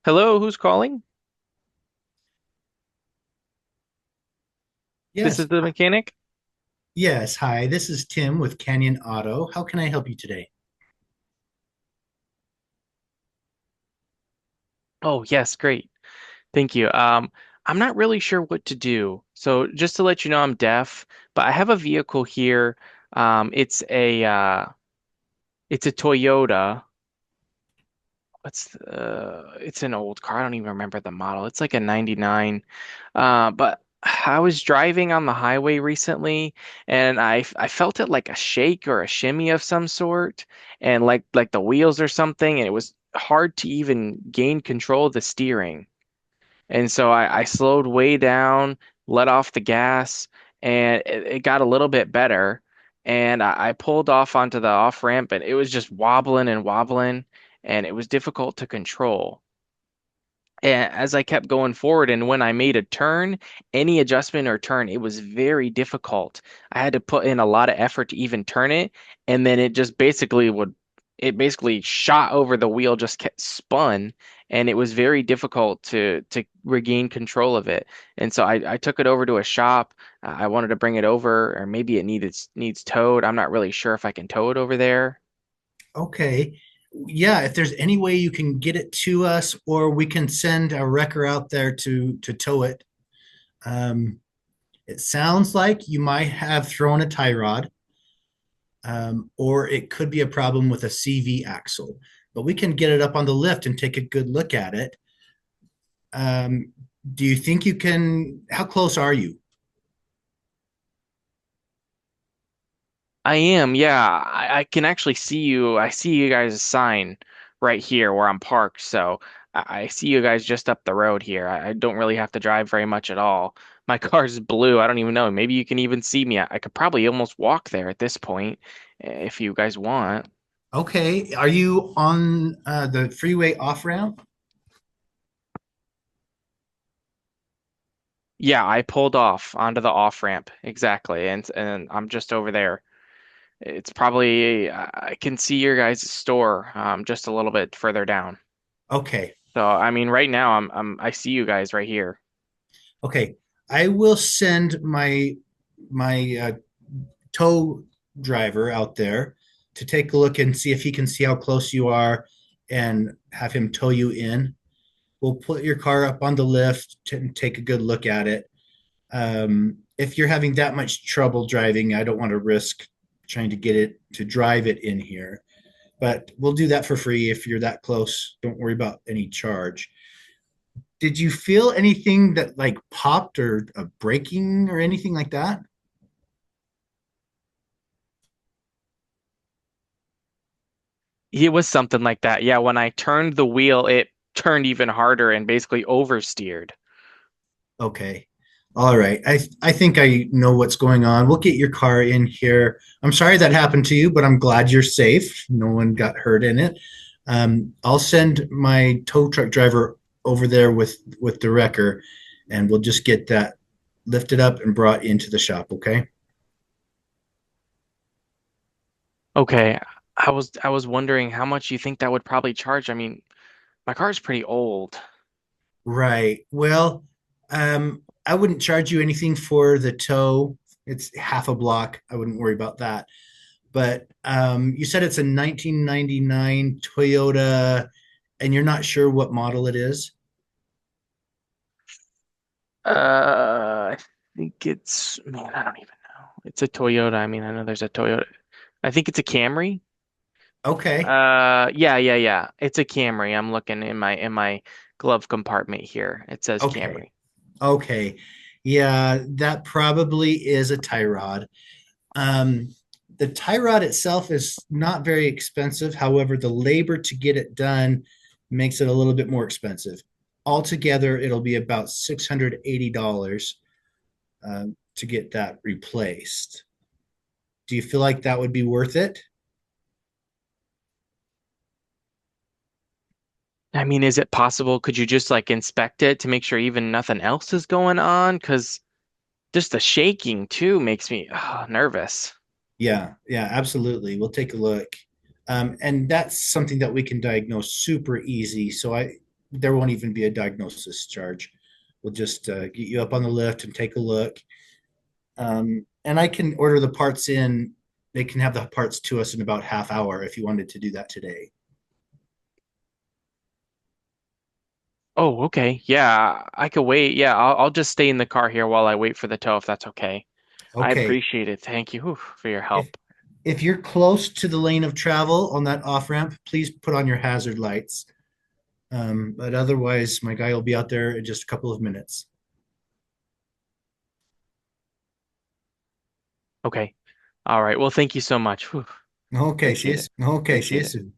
Hello, who's calling? This Yes. is the mechanic. Yes. Hi, this is Tim with Canyon Auto. How can I help you today? Oh, yes, great. Thank you. I'm not really sure what to do. So just to let you know, I'm deaf, but I have a vehicle here. It's a Toyota. It's an old car. I don't even remember the model. It's like a 99. But I was driving on the highway recently and I felt it like a shake or a shimmy of some sort and like the wheels or something, and it was hard to even gain control of the steering. And so I slowed way down, let off the gas, and it got a little bit better. And I pulled off onto the off ramp, and it was just wobbling and wobbling, and it was difficult to control. And as I kept going forward, and when I made a turn, any adjustment or turn, it was very difficult. I had to put in a lot of effort to even turn it, and then it basically shot over the wheel, just kept spun, and it was very difficult to regain control of it. And so I took it over to a shop. I wanted to bring it over, or maybe it needs towed. I'm not really sure if I can tow it over there. Okay. Yeah, if there's any way you can get it to us, or we can send a wrecker out there to tow it. Um, it sounds like you might have thrown a tie rod, or it could be a problem with a CV axle. But we can get it up on the lift and take a good look at it. Um, do you think you can? How close are you? I am, yeah. I can actually see you. I see you guys' sign right here where I'm parked. So I see you guys just up the road here. I don't really have to drive very much at all. My car's blue. I don't even know. Maybe you can even see me. I could probably almost walk there at this point if you guys want. Okay. Are you on the freeway off ramp? Yeah, I pulled off onto the off ramp. Exactly. And I'm just over there. It's probably I can see your guys' store just a little bit further down. Okay. So I mean, right now I see you guys right here. Okay. I will send my tow driver out there to take a look and see if he can see how close you are and have him tow you in. We'll put your car up on the lift and take a good look at it. If you're having that much trouble driving, I don't want to risk trying to get it to drive it in here, but we'll do that for free if you're that close. Don't worry about any charge. Did you feel anything that like popped or a breaking or anything like that? It was something like that. Yeah, when I turned the wheel, it turned even harder and basically oversteered. Okay. All right. I think I know what's going on. We'll get your car in here. I'm sorry that happened to you, but I'm glad you're safe. No one got hurt in it. I'll send my tow truck driver over there with the wrecker, and we'll just get that lifted up and brought into the shop. Okay. Okay, I was wondering how much you think that would probably charge. I mean, my car's pretty old. Right. Well, I wouldn't charge you anything for the tow. It's half a block. I wouldn't worry about that. But you said it's a 1999 Toyota, and you're not sure what model it is. I think it's, man, I don't even know. It's a Toyota. I mean, I know there's a Toyota. I think it's a Camry. Okay. Yeah. It's a Camry. I'm looking in my glove compartment here. It says Okay. Camry. Okay. Yeah, that probably is a tie rod. Um, the tie rod itself is not very expensive. However, the labor to get it done makes it a little bit more expensive. Altogether, it'll be about $680 to get that replaced. Do you feel like that would be worth it? I mean, is it possible? Could you just like inspect it to make sure even nothing else is going on? Because just the shaking too makes me nervous. Yeah, yeah, absolutely. We'll take a look. And that's something that we can diagnose super easy. So there won't even be a diagnosis charge. We'll just get you up on the lift and take a look. And I can order the parts in. They can have the parts to us in about half hour if you wanted to do that today. Oh, okay. Yeah, I could wait. Yeah, I'll just stay in the car here while I wait for the tow if that's okay. I Okay. appreciate it. Thank you for your If help. if you're close to the lane of travel on that off ramp, please put on your hazard lights. But otherwise, my guy will be out there in just a couple of minutes. Okay. All right. Well, thank you so much. Whew. Okay, Appreciate it. see you Appreciate it. soon.